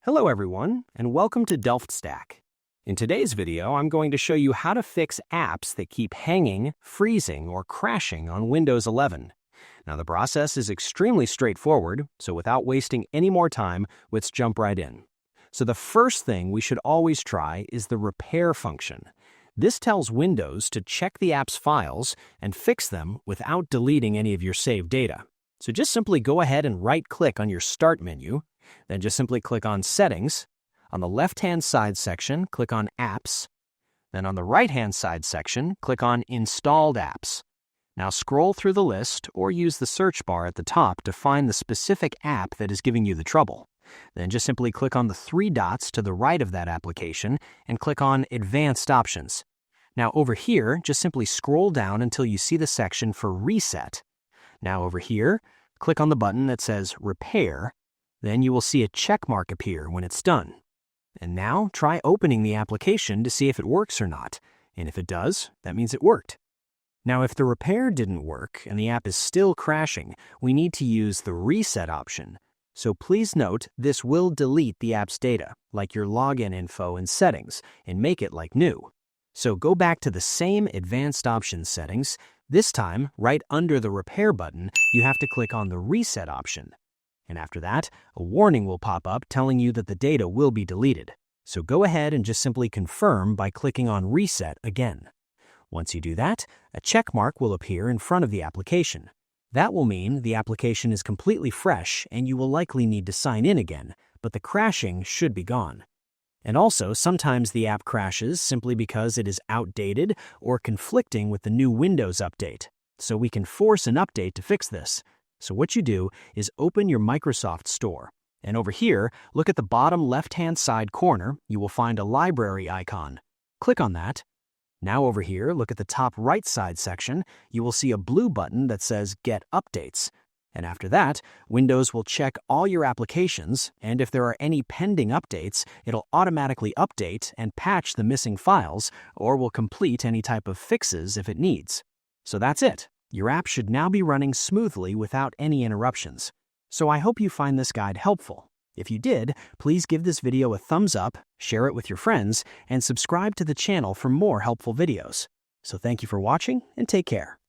Hello everyone, and welcome to Delft Stack. In today's video, I'm going to show you how to fix apps that keep hanging, freezing, or crashing on Windows 11. Now the process is extremely straightforward, so without wasting any more time, let's jump right in. So the first thing we should always try is the repair function. This tells Windows to check the app's files and fix them without deleting any of your saved data. So just simply go ahead and right-click on your Start menu, then just simply click on Settings. On the left-hand side section, click on Apps. Then on the right-hand side section, click on Installed Apps. Now scroll through the list or use the search bar at the top to find the specific app that is giving you the trouble. Then just simply click on the three dots to the right of that application and click on Advanced Options. Now over here, just simply scroll down until you see the section for Reset. Now over here, click on the button that says Repair. Then you will see a check mark appear when it's done. And now try opening the application to see if it works or not. And if it does, that means it worked. Now if the repair didn't work and the app is still crashing, we need to use the reset option. So please note this will delete the app's data, like your login info and settings, and make it like new. So go back to the same advanced options settings. This time, right under the repair button, you have to click on the reset option. And after that, a warning will pop up telling you that the data will be deleted. So go ahead and just simply confirm by clicking on Reset again. Once you do that, a check mark will appear in front of the application. That will mean the application is completely fresh and you will likely need to sign in again, but the crashing should be gone. And also, sometimes the app crashes simply because it is outdated or conflicting with the new Windows update. So we can force an update to fix this. So what you do is open your Microsoft Store. And over here, look at the bottom left-hand side corner, you will find a library icon. Click on that. Now over here, look at the top right side section, you will see a blue button that says Get Updates. And after that, Windows will check all your applications, and if there are any pending updates, it'll automatically update and patch the missing files, or will complete any type of fixes if it needs. So that's it. Your app should now be running smoothly without any interruptions. So I hope you find this guide helpful. If you did, please give this video a thumbs up, share it with your friends, and subscribe to the channel for more helpful videos. So thank you for watching, and take care.